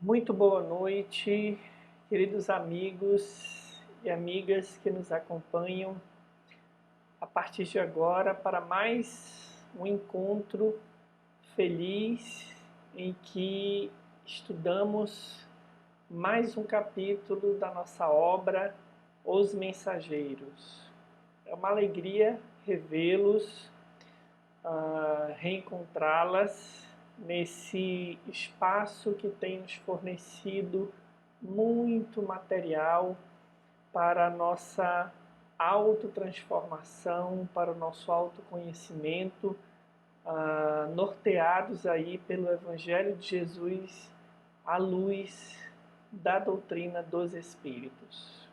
Muito boa noite, queridos amigos e amigas que nos acompanham a partir de agora para mais um encontro feliz em que estudamos mais um capítulo da nossa obra, Os Mensageiros. É uma alegria revê-los, reencontrá-las nesse espaço que tem nos fornecido muito material para a nossa autotransformação, para o nosso autoconhecimento, norteados aí pelo Evangelho de Jesus à luz da doutrina dos Espíritos.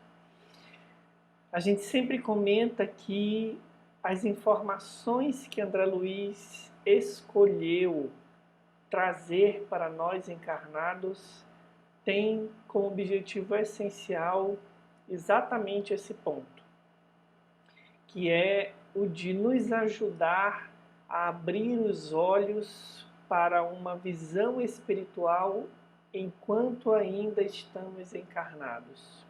A gente sempre comenta que as informações que André Luiz escolheu trazer para nós encarnados têm como objetivo essencial exatamente esse ponto, que é o de nos ajudar a abrir os olhos para uma visão espiritual enquanto ainda estamos encarnados,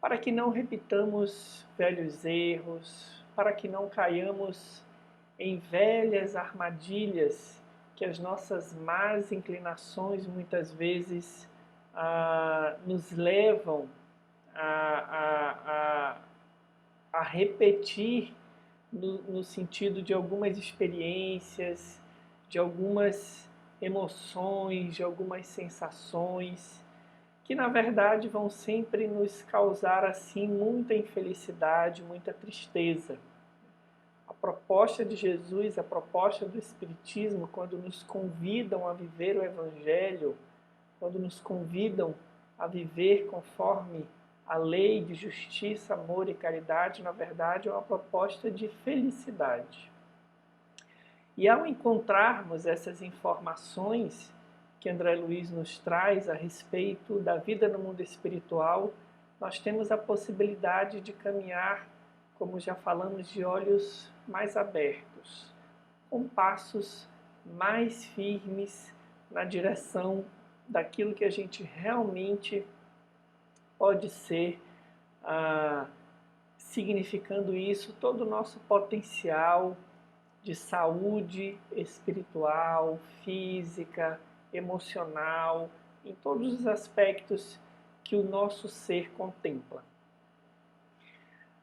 para que não repitamos velhos erros, para que não caiamos em velhas armadilhas que as nossas más inclinações muitas vezes nos levam a, repetir no sentido de algumas experiências, de algumas emoções, de algumas sensações, que na verdade vão sempre nos causar assim muita infelicidade, muita tristeza. A proposta de Jesus, a proposta do Espiritismo, quando nos convidam a viver o Evangelho, quando nos convidam a viver conforme a lei de justiça, amor e caridade, na verdade é uma proposta de felicidade. E ao encontrarmos essas informações que André Luiz nos traz a respeito da vida no mundo espiritual, nós temos a possibilidade de caminhar, como já falamos, de olhos mais abertos, com passos mais firmes na direção daquilo que a gente realmente pode ser, significando isso todo o nosso potencial de saúde espiritual, física, emocional, em todos os aspectos que o nosso ser contempla.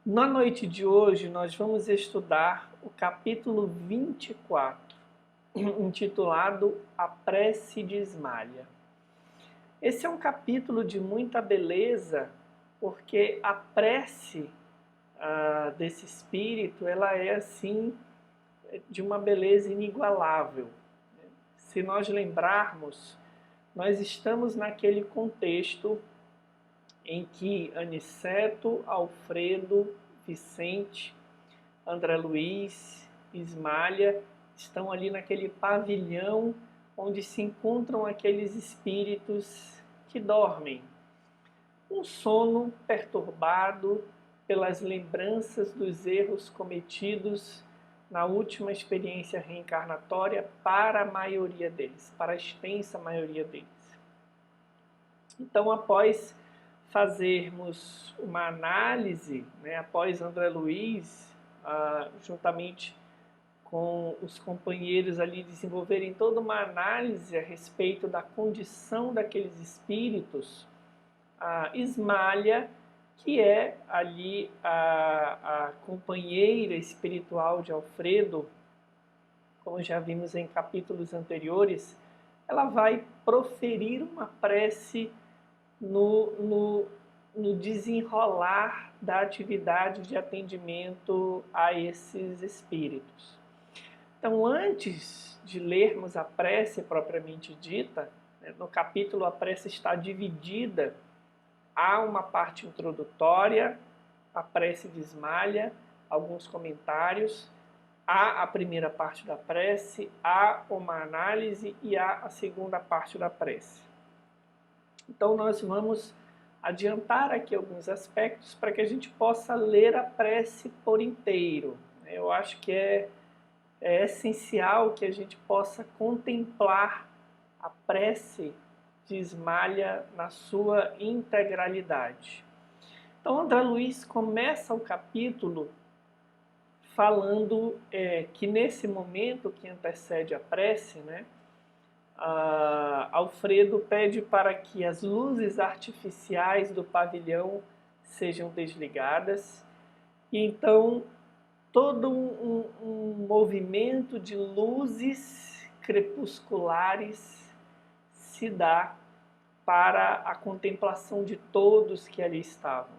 Na noite de hoje, nós vamos estudar o capítulo 24, intitulado A Prece de Ismalha. Esse é um capítulo de muita beleza, porque a prece desse espírito, ela é assim, de uma beleza inigualável. Se nós lembrarmos, nós estamos naquele contexto em que Aniceto, Alfredo, Vicente, André Luiz, Ismalha estão ali naquele pavilhão onde se encontram aqueles espíritos que dormem. Um sono perturbado pelas lembranças dos erros cometidos na última experiência reencarnatória para a maioria deles, para a extensa maioria deles. Então, após fazermos uma análise, após André Luiz, juntamente com os companheiros ali desenvolverem toda uma análise a respeito da condição daqueles espíritos, a Ismalha, que é ali a companheira espiritual de Alfredo, como já vimos em capítulos anteriores, ela vai proferir uma prece no desenrolar da atividade de atendimento a esses espíritos. Então, antes de lermos a prece propriamente dita, no capítulo a prece está dividida. Há uma parte introdutória, a prece de Ismalha, alguns comentários, há a primeira parte da prece, há uma análise e há a segunda parte da prece. Então nós vamos adiantar aqui alguns aspectos para que a gente possa ler a prece por inteiro. Eu acho que é essencial que a gente possa contemplar a prece de Ismalha na sua integralidade. Então, André Luiz começa o capítulo falando que nesse momento que antecede a prece, né, Alfredo pede para que as luzes artificiais do pavilhão sejam desligadas, e então todo um movimento de luzes crepusculares se dá para a contemplação de todos que ali estavam.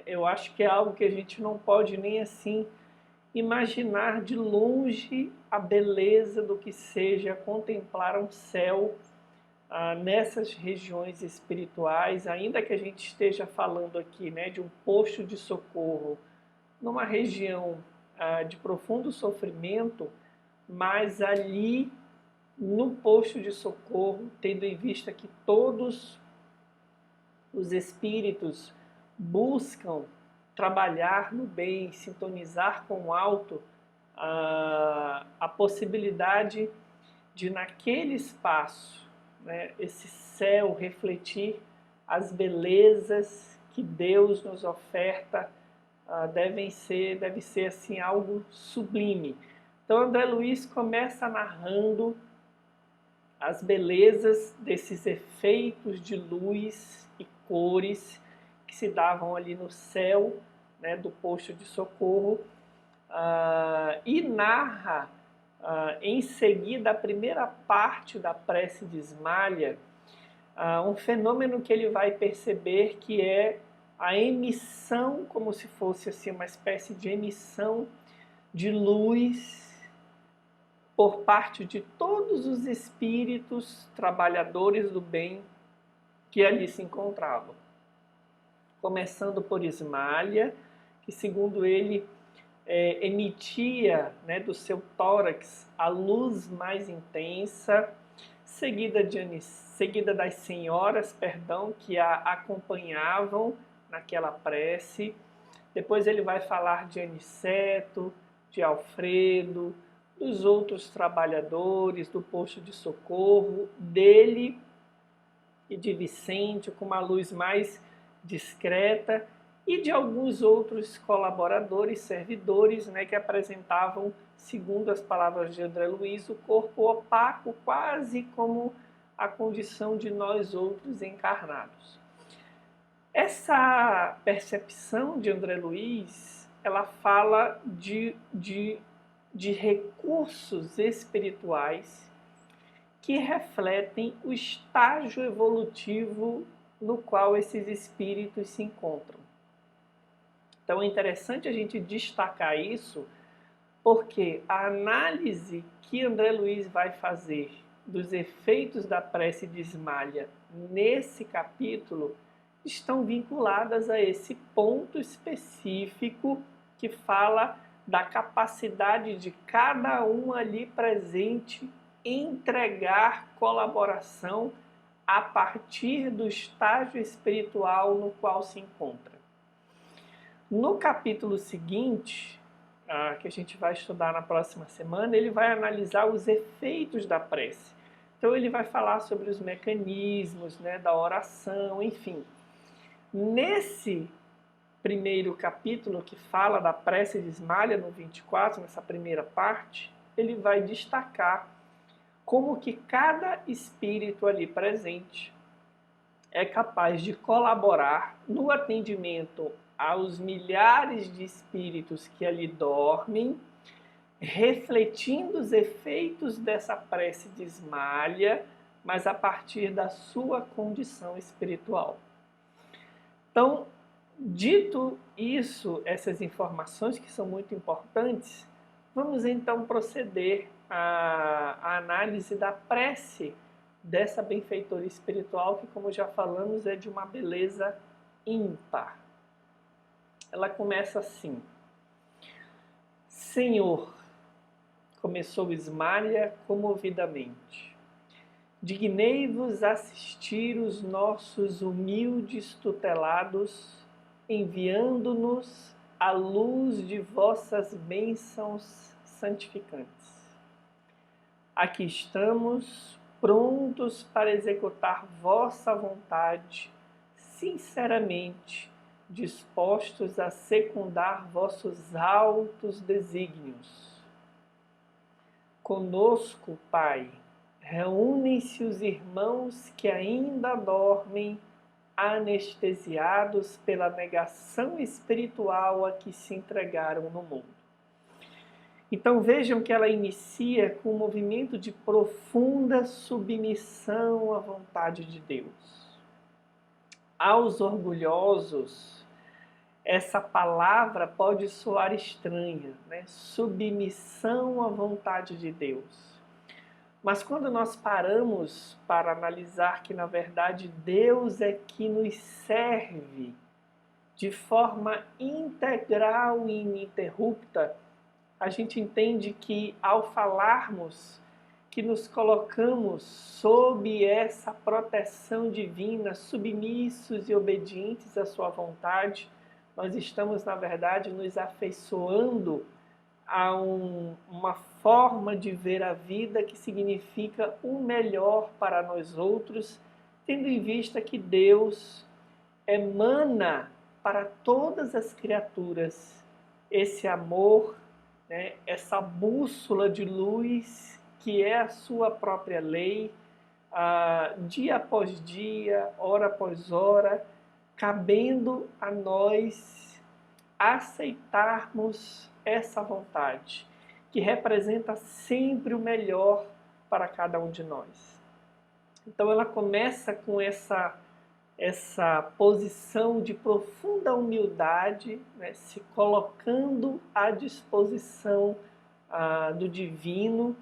Eu acho que é algo que a gente não pode nem assim imaginar de longe a beleza do que seja contemplar um céu nessas regiões espirituais, ainda que a gente esteja falando aqui, né, de um posto de socorro, numa região de profundo sofrimento, mas ali no posto de socorro, tendo em vista que todos os espíritos buscam trabalhar no bem, sintonizar com o alto, a possibilidade de naquele espaço, né, esse céu refletir as belezas que Deus nos oferta, deve ser assim algo sublime. Então André Luiz começa narrando as belezas desses efeitos de luz e cores que se davam ali no céu, né, do posto de socorro, e narra em seguida a primeira parte da prece de Ismalha, um fenômeno que ele vai perceber, que é a emissão, como se fosse assim uma espécie de emissão de luz por parte de todos os espíritos trabalhadores do bem que ali se encontravam. Começando por Ismalha, que segundo ele emitia, né, do seu tórax a luz mais intensa, seguida das senhoras, que a acompanhavam naquela prece. Depois ele vai falar de Aniceto, de Alfredo, dos outros trabalhadores do posto de socorro, dele e de Vicente, com uma luz mais discreta, e de alguns outros colaboradores, servidores, né, que apresentavam, segundo as palavras de André Luiz, o corpo opaco, quase como a condição de nós outros encarnados. Essa percepção de André Luiz, ela fala de recursos espirituais que refletem o estágio evolutivo no qual esses espíritos se encontram. Então é interessante a gente destacar isso, porque a análise que André Luiz vai fazer dos efeitos da prece de Ismalha nesse capítulo estão vinculadas a esse ponto específico que fala da capacidade de cada um ali presente entregar colaboração a partir do estágio espiritual no qual se encontra. No capítulo seguinte, que a gente vai estudar na próxima semana, ele vai analisar os efeitos da prece. Então ele vai falar sobre os mecanismos, né, da oração, enfim. Nesse primeiro capítulo que fala da prece de Ismalha, no 24, nessa primeira parte, ele vai destacar como que cada espírito ali presente é capaz de colaborar no atendimento aos milhares de espíritos que ali dormem, refletindo os efeitos dessa prece de Ismalha, mas a partir da sua condição espiritual. Então, dito isso, essas informações que são muito importantes, vamos então proceder à análise da prece dessa benfeitora espiritual, que, como já falamos, é de uma beleza ímpar. Ela começa assim: Senhor, começou Ismalha comovidamente, dignei-vos assistir os nossos humildes tutelados, enviando-nos a luz de vossas bênçãos santificantes. Aqui estamos, prontos para executar vossa vontade, sinceramente dispostos a secundar vossos altos desígnios. Conosco, Pai, reúnem-se os irmãos que ainda dormem, anestesiados pela negação espiritual a que se entregaram no mundo. Então vejam que ela inicia com um movimento de profunda submissão à vontade de Deus. Aos orgulhosos, essa palavra pode soar estranha, né? Submissão à vontade de Deus. Mas quando nós paramos para analisar que, na verdade, Deus é que nos serve de forma integral e ininterrupta, a gente entende que, ao falarmos que nos colocamos sob essa proteção divina, submissos e obedientes à sua vontade, nós estamos, na verdade, nos afeiçoando a uma forma de ver a vida que significa o melhor para nós outros, tendo em vista que Deus emana para todas as criaturas esse amor, né, essa bússola de luz que é a sua própria lei, dia após dia, hora após hora, cabendo a nós aceitarmos essa vontade, que representa sempre o melhor para cada um de nós. Então ela começa com essa posição de profunda humildade, né, se colocando à disposição do divino,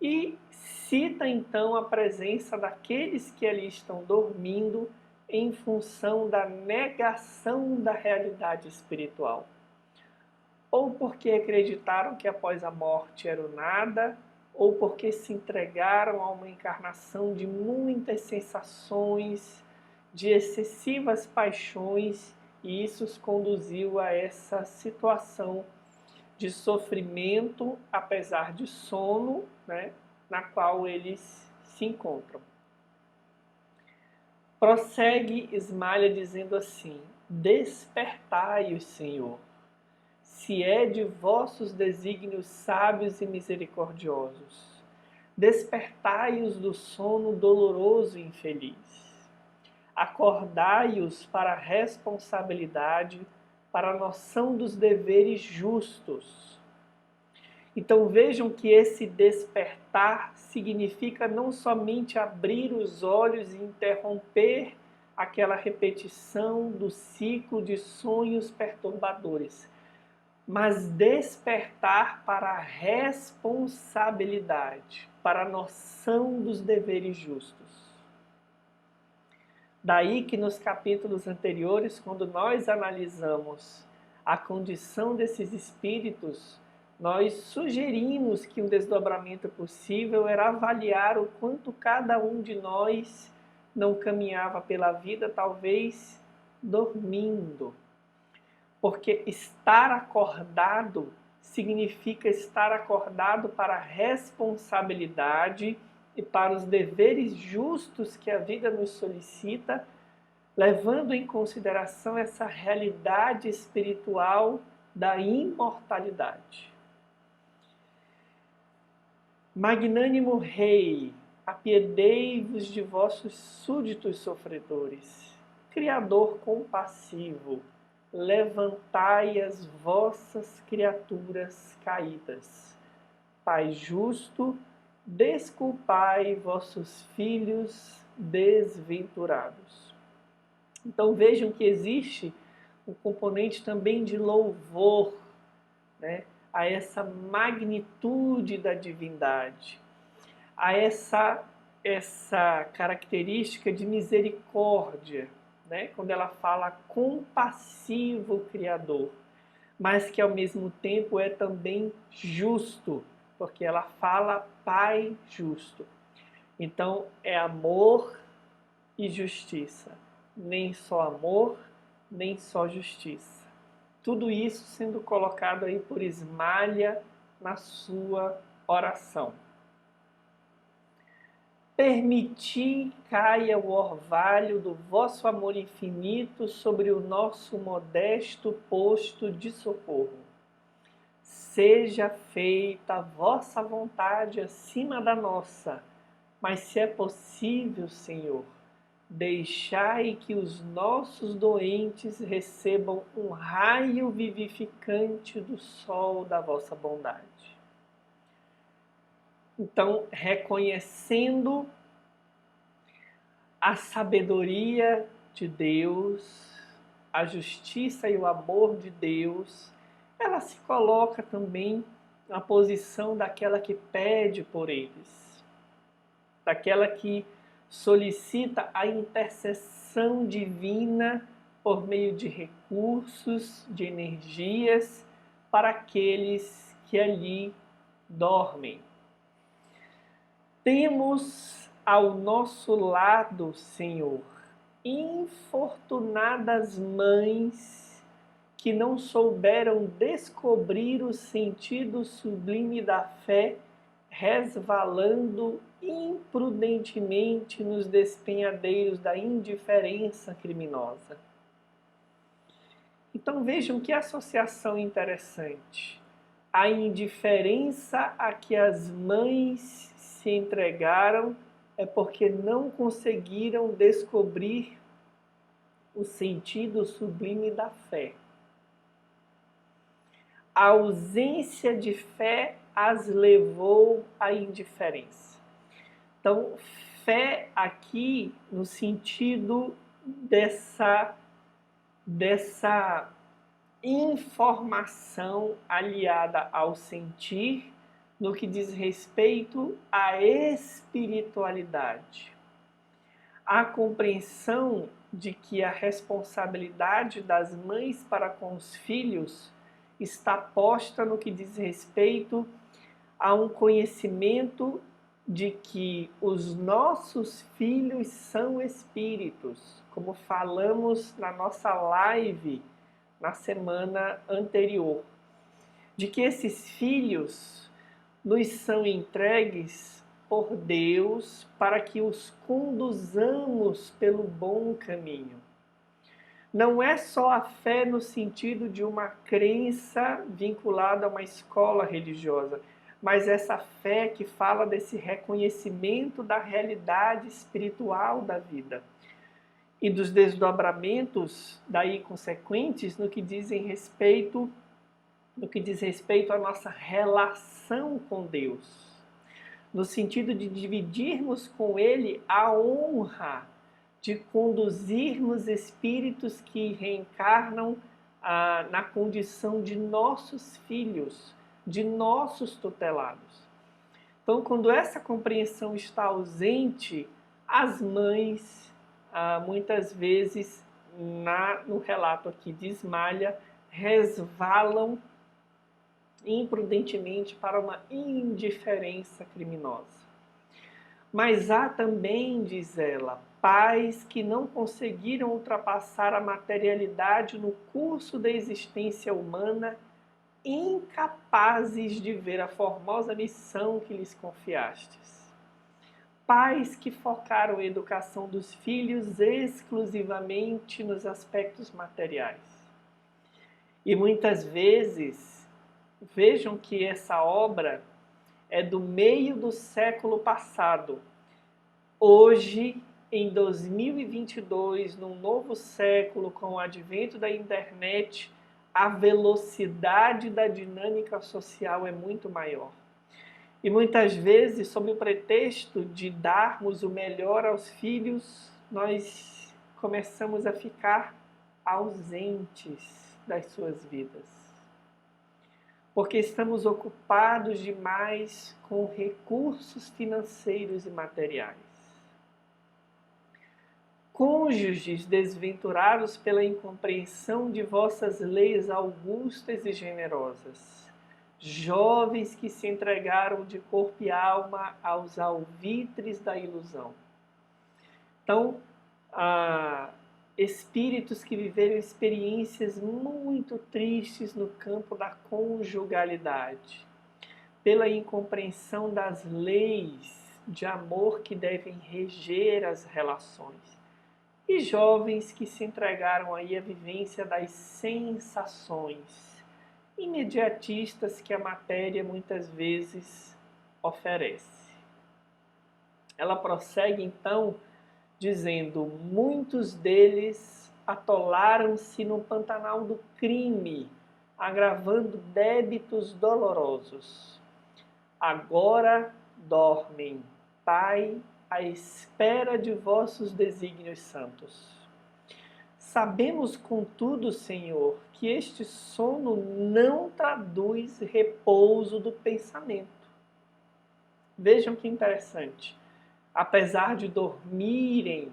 e cita então a presença daqueles que ali estão dormindo em função da negação da realidade espiritual. Ou porque acreditaram que após a morte era o nada, ou porque se entregaram a uma encarnação de muitas sensações, de excessivas paixões, e isso os conduziu a essa situação de sofrimento, apesar de sono, né, na qual eles se encontram. Prossegue Ismalha dizendo assim: despertai-os, Senhor, se é de vossos desígnios sábios e misericordiosos. Despertai-os do sono doloroso e infeliz. Acordai-os para a responsabilidade, para a noção dos deveres justos. Então vejam que esse despertar significa não somente abrir os olhos e interromper aquela repetição do ciclo de sonhos perturbadores, mas despertar para a responsabilidade, para a noção dos deveres justos. Daí que nos capítulos anteriores, quando nós analisamos a condição desses espíritos, nós sugerimos que um desdobramento possível era avaliar o quanto cada um de nós não caminhava pela vida, talvez dormindo. Porque estar acordado significa estar acordado para a responsabilidade e para os deveres justos que a vida nos solicita, levando em consideração essa realidade espiritual da imortalidade. Magnânimo Rei, apiedei-vos de vossos súditos sofredores. Criador compassivo, levantai as vossas criaturas caídas. Pai justo, desculpai vossos filhos desventurados. Então vejam que existe um componente também de louvor, né, a essa magnitude da divindade, a essa característica de misericórdia, né, quando ela fala compassivo Criador, mas que ao mesmo tempo é também justo, porque ela fala Pai justo. Então é amor e justiça, nem só amor, nem só justiça. Tudo isso sendo colocado aí por Ismalha na sua oração. permiti caia o orvalho do vosso amor infinito sobre o nosso modesto posto de socorro. Seja feita a vossa vontade acima da nossa, mas se é possível, Senhor, deixai que os nossos doentes recebam um raio vivificante do sol da vossa bondade. Então, reconhecendo a sabedoria de Deus, a justiça e o amor de Deus, ela se coloca também na posição daquela que pede por eles, daquela que solicita a intercessão divina por meio de recursos, de energias, para aqueles que ali dormem. Temos ao nosso lado, Senhor, infortunadas mães que não souberam descobrir o sentido sublime da fé, resvalando imprudentemente nos despenhadeiros da indiferença criminosa. Então vejam que associação interessante. A indiferença a que as mães se entregaram é porque não conseguiram descobrir o sentido sublime da fé. A ausência de fé as levou à indiferença. Então, fé aqui no sentido dessa informação aliada ao sentir, no que diz respeito à espiritualidade. A compreensão de que a responsabilidade das mães para com os filhos está posta no que diz respeito a um conhecimento de que os nossos filhos são espíritos, como falamos na nossa live na semana anterior, de que esses filhos nos são entregues por Deus para que os conduzamos pelo bom caminho. Não é só a fé no sentido de uma crença vinculada a uma escola religiosa, mas essa fé que fala desse reconhecimento da realidade espiritual da vida e dos desdobramentos daí consequentes no que diz respeito à nossa relação com Deus, no sentido de dividirmos com Ele a honra de conduzirmos espíritos que reencarnam na condição de nossos filhos, de nossos tutelados. Então, quando essa compreensão está ausente, as mães, muitas vezes, no relato aqui de Ismalha, resvalam imprudentemente para uma indiferença criminosa. Mas há também, diz ela, pais que não conseguiram ultrapassar a materialidade no curso da existência humana, incapazes de ver a formosa missão que lhes confiastes. Pais que focaram a educação dos filhos exclusivamente nos aspectos materiais. E muitas vezes, vejam que essa obra é do meio do século passado. Hoje, em 2022, num novo século, com o advento da internet, a velocidade da dinâmica social é muito maior. E muitas vezes, sob o pretexto de darmos o melhor aos filhos, nós começamos a ficar ausentes das suas vidas. Porque estamos ocupados demais com recursos financeiros e materiais. Cônjuges desventurados pela incompreensão de vossas leis augustas e generosas. Jovens que se entregaram de corpo e alma aos alvitres da ilusão. Então, espíritos que viveram experiências muito tristes no campo da conjugalidade, pela incompreensão das leis de amor que devem reger as relações. E jovens que se entregaram aí à vivência das sensações imediatistas que a matéria muitas vezes oferece. Ela prossegue então dizendo: muitos deles atolaram-se no pantanal do crime, agravando débitos dolorosos. Agora dormem, Pai, à espera de vossos desígnios santos. Sabemos, contudo, Senhor, que este sono não traduz repouso do pensamento. Vejam que interessante. Apesar de dormirem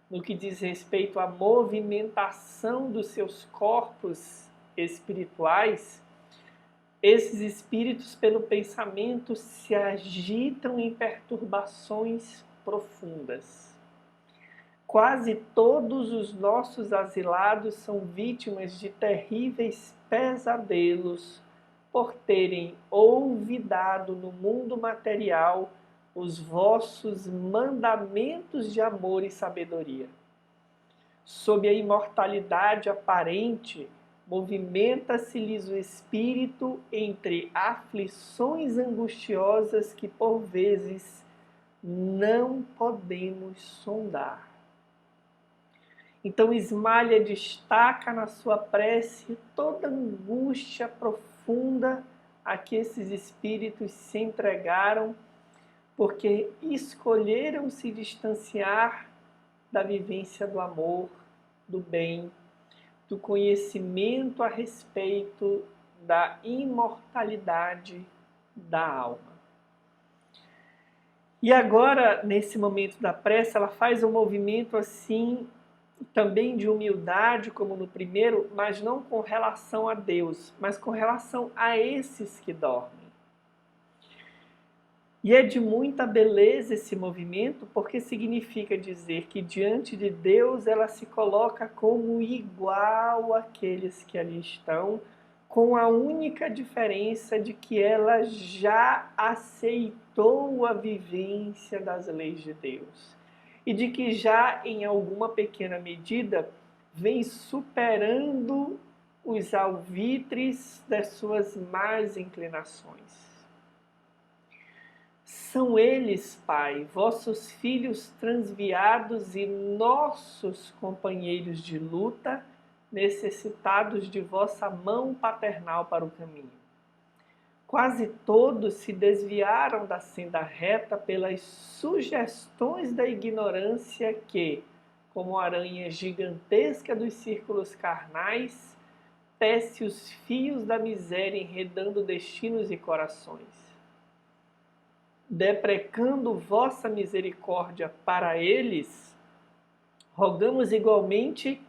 no que diz respeito à movimentação dos seus corpos espirituais, esses espíritos, pelo pensamento, se agitam em perturbações profundas. Quase todos os nossos asilados são vítimas de terríveis pesadelos por terem olvidado no mundo material os vossos mandamentos de amor e sabedoria. Sob a imortalidade aparente, movimenta-se-lhes o espírito entre aflições angustiosas que por vezes não podemos sondar. Então Ismalha destaca na sua prece toda a angústia profunda a que esses espíritos se entregaram, porque escolheram se distanciar da vivência do amor, do bem, do conhecimento a respeito da imortalidade da alma. E agora, nesse momento da prece, ela faz um movimento assim, também de humildade, como no primeiro, mas não com relação a Deus, mas com relação a esses que dormem. E é de muita beleza esse movimento, porque significa dizer que diante de Deus ela se coloca como igual àqueles que ali estão, com a única diferença de que ela já aceitou a vivência das leis de Deus. E de que já, em alguma pequena medida, vem superando os alvitres das suas más inclinações. São eles, Pai, vossos filhos transviados e nossos companheiros de luta, necessitados de vossa mão paternal para o caminho. Quase todos se desviaram da senda reta pelas sugestões da ignorância que, como aranha gigantesca dos círculos carnais, tece os fios da miséria enredando destinos e corações. Deprecando vossa misericórdia para eles, rogamos igualmente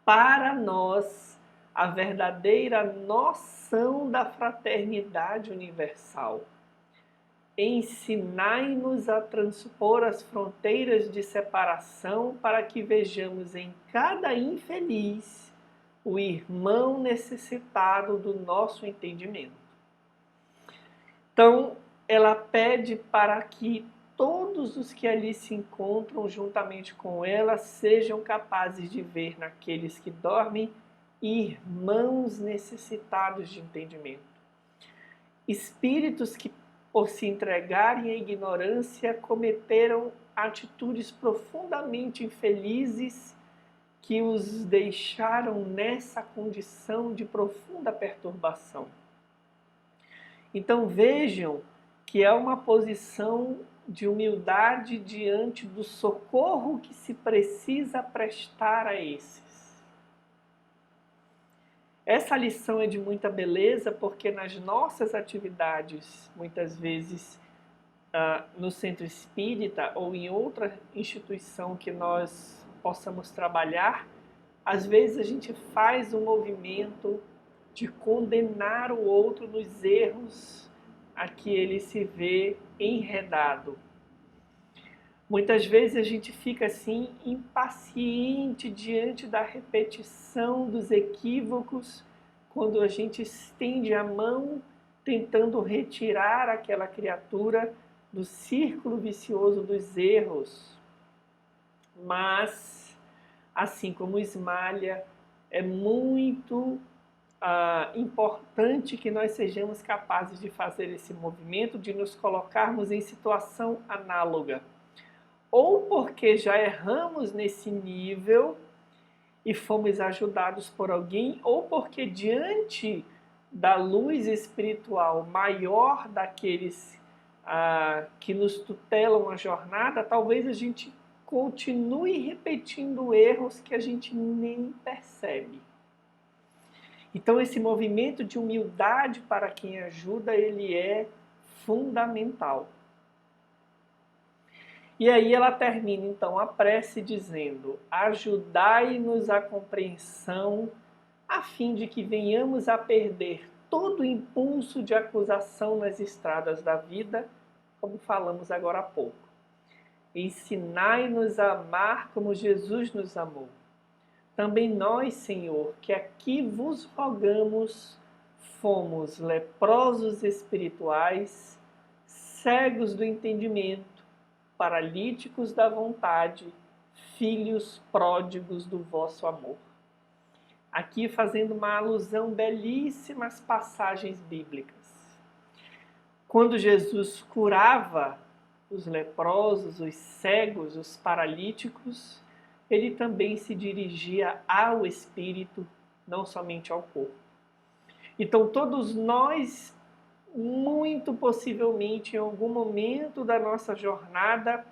para nós a verdadeira noção da fraternidade universal. Ensinai-nos a transpor as fronteiras de separação para que vejamos em cada infeliz o irmão necessitado do nosso entendimento. Então, ela pede para que todos os que ali se encontram juntamente com ela sejam capazes de ver naqueles que dormem irmãos necessitados de entendimento. Espíritos que, por se entregarem à ignorância, cometeram atitudes profundamente infelizes que os deixaram nessa condição de profunda perturbação. Então vejam que é uma posição de humildade diante do socorro que se precisa prestar a esses. Essa lição é de muita beleza porque nas nossas atividades, muitas vezes no centro espírita ou em outra instituição que nós possamos trabalhar, às vezes a gente faz um movimento de condenar o outro nos erros a que ele se vê enredado. Muitas vezes a gente fica assim impaciente diante da repetição dos equívocos, quando a gente estende a mão tentando retirar aquela criatura do círculo vicioso dos erros. Mas, assim como esmalha, é muito importante que nós sejamos capazes de fazer esse movimento, de nos colocarmos em situação análoga. Ou porque já erramos nesse nível e fomos ajudados por alguém, ou porque diante da luz espiritual maior daqueles que nos tutelam a jornada, talvez a gente continue repetindo erros que a gente nem percebe. Então esse movimento de humildade para quem ajuda, ele é fundamental. E aí ela termina então a prece dizendo: ajudai-nos a compreensão, a fim de que venhamos a perder todo o impulso de acusação nas estradas da vida, como falamos agora há pouco. Ensinai-nos a amar como Jesus nos amou. Também nós, Senhor, que aqui vos rogamos, fomos leprosos espirituais, cegos do entendimento, paralíticos da vontade, filhos pródigos do vosso amor. Aqui fazendo uma alusão belíssima às passagens bíblicas. Quando Jesus curava os leprosos, os cegos, os paralíticos, ele também se dirigia ao espírito, não somente ao corpo. Então todos nós, muito possivelmente em algum momento da nossa jornada,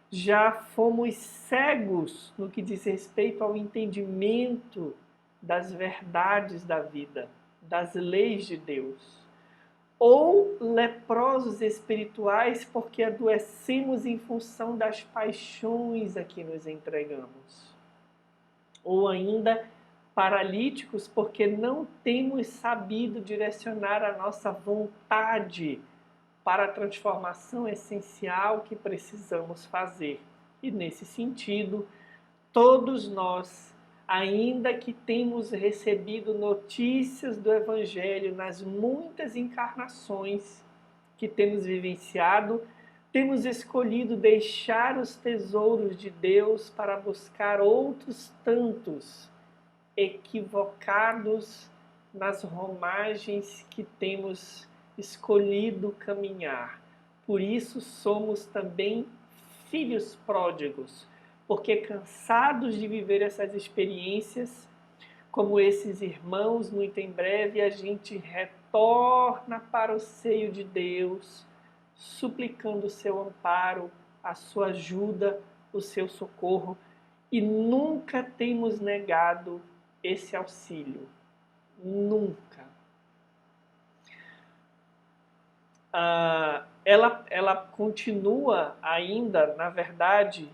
já fomos cegos no que diz respeito ao entendimento das verdades da vida, das leis de Deus. Ou leprosos espirituais porque adoecemos em função das paixões a que nos entregamos. Ou ainda paralíticos porque não temos sabido direcionar a nossa vontade para a transformação essencial que precisamos fazer. E nesse sentido, todos nós, ainda que temos recebido notícias do Evangelho nas muitas encarnações que temos vivenciado, temos escolhido deixar os tesouros de Deus para buscar outros tantos, equivocados nas romagens que temos escolhido caminhar. Por isso somos também filhos pródigos, porque cansados de viver essas experiências, como esses irmãos, muito em breve a gente retorna para o seio de Deus, suplicando o seu amparo, a sua ajuda, o seu socorro, e nunca temos negado esse auxílio. Nunca. Ela continua ainda, na verdade,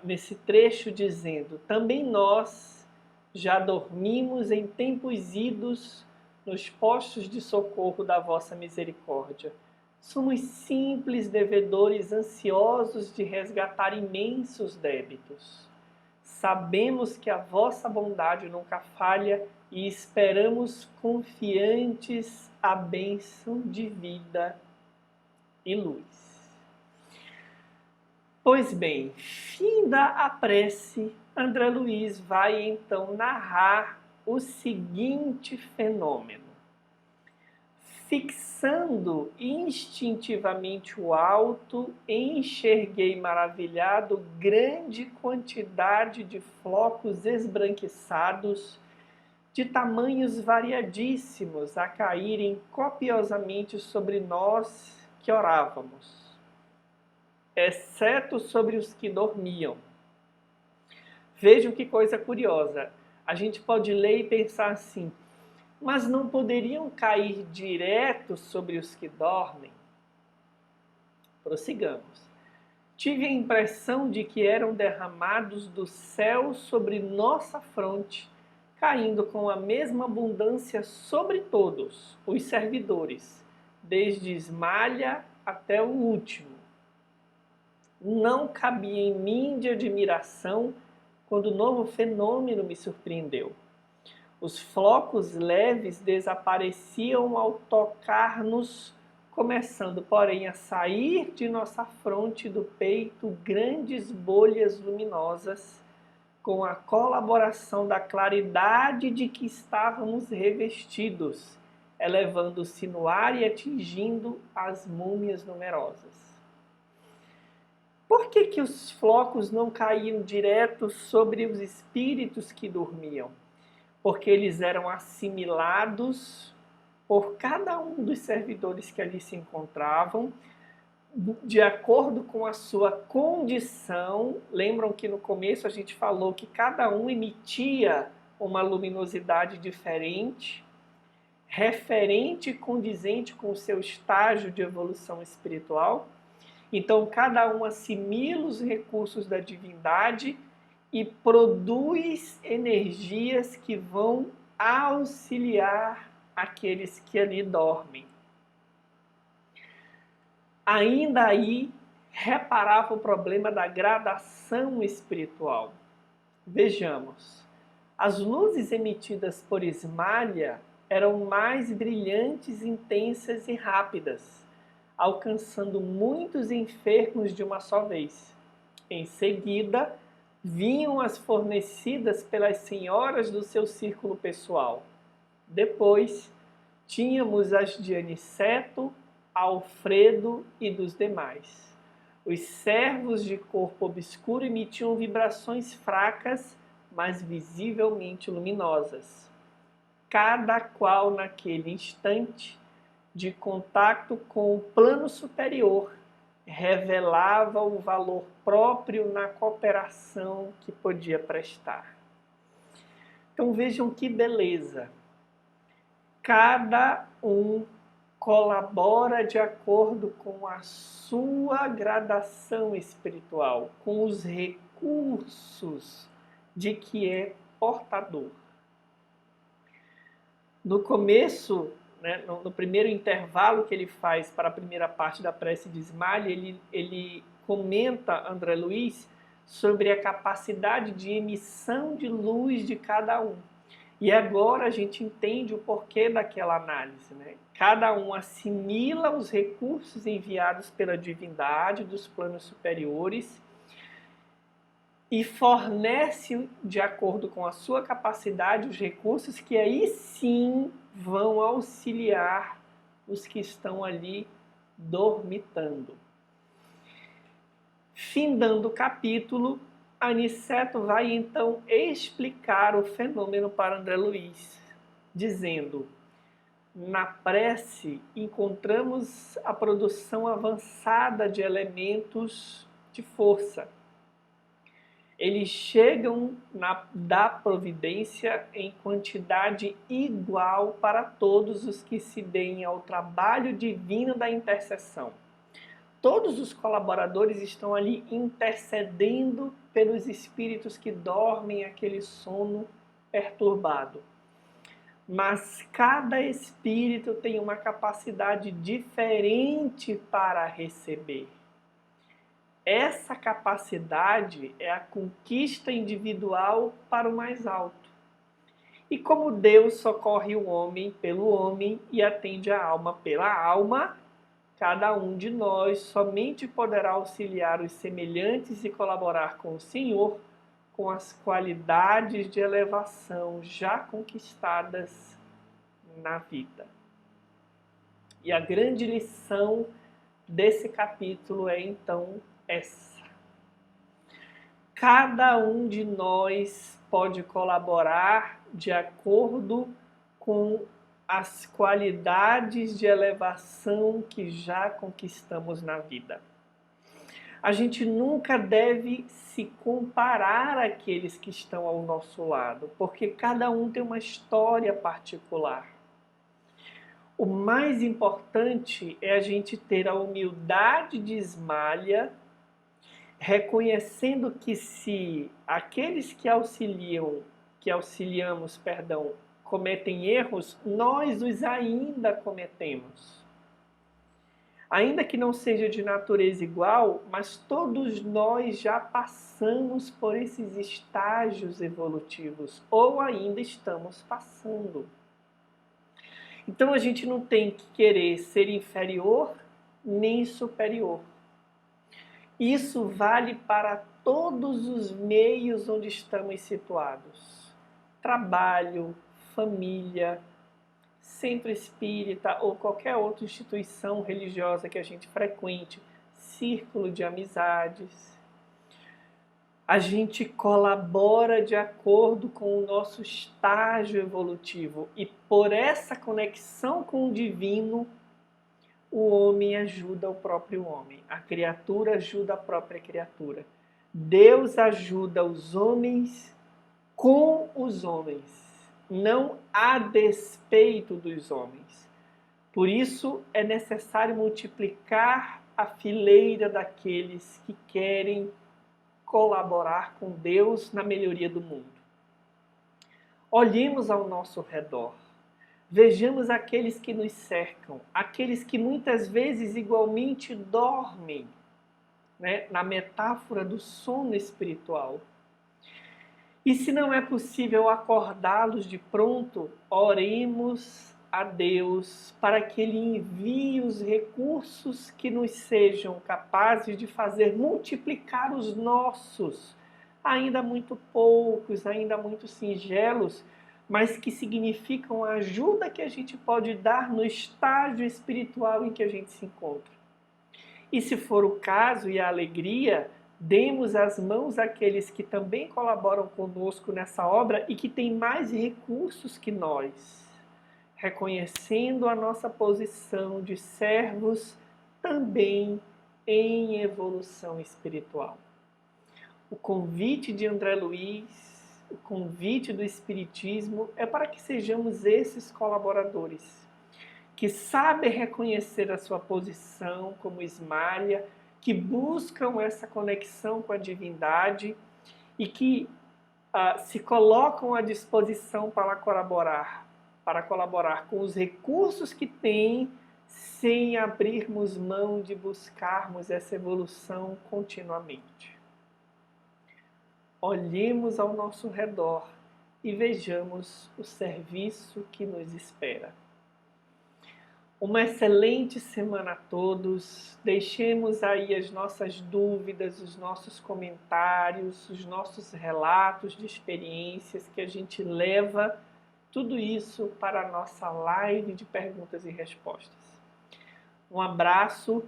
nesse trecho dizendo: também nós já dormimos em tempos idos nos postos de socorro da vossa misericórdia. Somos simples devedores ansiosos de resgatar imensos débitos. Sabemos que a vossa bondade nunca falha e esperamos confiantes a bênção de vida e luz. Pois bem, finda a prece, André Luiz vai então narrar o seguinte fenômeno. Fixando instintivamente o alto, enxerguei maravilhado grande quantidade de flocos esbranquiçados, de tamanhos variadíssimos, a caírem copiosamente sobre nós que orávamos, exceto sobre os que dormiam. Vejam que coisa curiosa. A gente pode ler e pensar assim: mas não poderiam cair direto sobre os que dormem? Prossigamos. Tive a impressão de que eram derramados do céu sobre nossa fronte, caindo com a mesma abundância sobre todos os servidores, desde esmalha até o último. Não cabia em mim de admiração quando o novo fenômeno me surpreendeu. Os flocos leves desapareciam ao tocar-nos começando, porém, a sair de nossa fronte do peito grandes bolhas luminosas, com a colaboração da claridade de que estávamos revestidos, elevando-se no ar e atingindo as múmias numerosas. Por que os flocos não caíam direto sobre os espíritos que dormiam? Porque eles eram assimilados por cada um dos servidores que ali se encontravam, de acordo com a sua condição. Lembram que no começo a gente falou que cada um emitia uma luminosidade diferente, referente e condizente com o seu estágio de evolução espiritual. Então, cada um assimila os recursos da divindade e produz energias que vão auxiliar aqueles que ali dormem. Ainda aí, reparava o problema da gradação espiritual. Vejamos, as luzes emitidas por Ismalha eram mais brilhantes, intensas e rápidas, alcançando muitos enfermos de uma só vez. Em seguida, vinham as fornecidas pelas senhoras do seu círculo pessoal. Depois, tínhamos as de Aniceto, Alfredo e dos demais. Os servos de corpo obscuro emitiam vibrações fracas, mas visivelmente luminosas. Cada qual naquele instante de contato com o plano superior revelava o valor próprio na cooperação que podia prestar. Então vejam que beleza. Cada um colabora de acordo com a sua gradação espiritual, com os recursos de que é portador. No começo, no primeiro intervalo que ele faz para a primeira parte da prece de Ismalha, ele comenta, André Luiz, sobre a capacidade de emissão de luz de cada um. E agora a gente entende o porquê daquela análise, né? Cada um assimila os recursos enviados pela divindade dos planos superiores e fornece, de acordo com a sua capacidade, os recursos que aí sim vão auxiliar os que estão ali dormitando. Findando o capítulo, Aniceto vai então explicar o fenômeno para André Luiz, dizendo: na prece encontramos a produção avançada de elementos de força. Eles chegam da providência em quantidade igual para todos os que se deem ao trabalho divino da intercessão. Todos os colaboradores estão ali intercedendo pelos espíritos que dormem aquele sono perturbado. Mas cada espírito tem uma capacidade diferente para receber. Essa capacidade é a conquista individual para o mais alto. E como Deus socorre o homem pelo homem e atende a alma pela alma, cada um de nós somente poderá auxiliar os semelhantes e colaborar com o Senhor com as qualidades de elevação já conquistadas na vida. E a grande lição desse capítulo é então essa. Cada um de nós pode colaborar de acordo com as qualidades de elevação que já conquistamos na vida. A gente nunca deve se comparar àqueles que estão ao nosso lado, porque cada um tem uma história particular. O mais importante é a gente ter a humildade de Ismalha, reconhecendo que se aqueles que auxiliamos, cometem erros, nós os ainda cometemos. Ainda que não seja de natureza igual, mas todos nós já passamos por esses estágios evolutivos, ou ainda estamos passando. Então a gente não tem que querer ser inferior nem superior. Isso vale para todos os meios onde estamos situados. Trabalho, família, centro espírita ou qualquer outra instituição religiosa que a gente frequente, círculo de amizades. A gente colabora de acordo com o nosso estágio evolutivo e por essa conexão com o divino, o homem ajuda o próprio homem, a criatura ajuda a própria criatura. Deus ajuda os homens com os homens, não a despeito dos homens. Por isso é necessário multiplicar a fileira daqueles que querem colaborar com Deus na melhoria do mundo. Olhemos ao nosso redor. Vejamos aqueles que nos cercam, aqueles que muitas vezes igualmente dormem, né? Na metáfora do sono espiritual. E se não é possível acordá-los de pronto, oremos a Deus para que Ele envie os recursos que nos sejam capazes de fazer multiplicar os nossos, ainda muito poucos, ainda muito singelos, mas que significam a ajuda que a gente pode dar no estágio espiritual em que a gente se encontra. E se for o caso e a alegria, demos as mãos àqueles que também colaboram conosco nessa obra e que têm mais recursos que nós, reconhecendo a nossa posição de servos também em evolução espiritual. O convite de André Luiz, o convite do Espiritismo é para que sejamos esses colaboradores, que sabem reconhecer a sua posição como esmalha, que buscam essa conexão com a divindade e que se colocam à disposição para colaborar com os recursos que têm, sem abrirmos mão de buscarmos essa evolução continuamente. Olhemos ao nosso redor e vejamos o serviço que nos espera. Uma excelente semana a todos. Deixemos aí as nossas dúvidas, os nossos comentários, os nossos relatos de experiências que a gente leva tudo isso para a nossa live de perguntas e respostas. Um abraço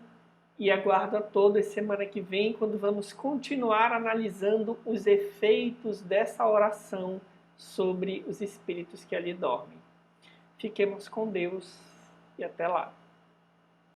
e aguardo a todos semana que vem, quando vamos continuar analisando os efeitos dessa oração sobre os espíritos que ali dormem. Fiquemos com Deus e até lá.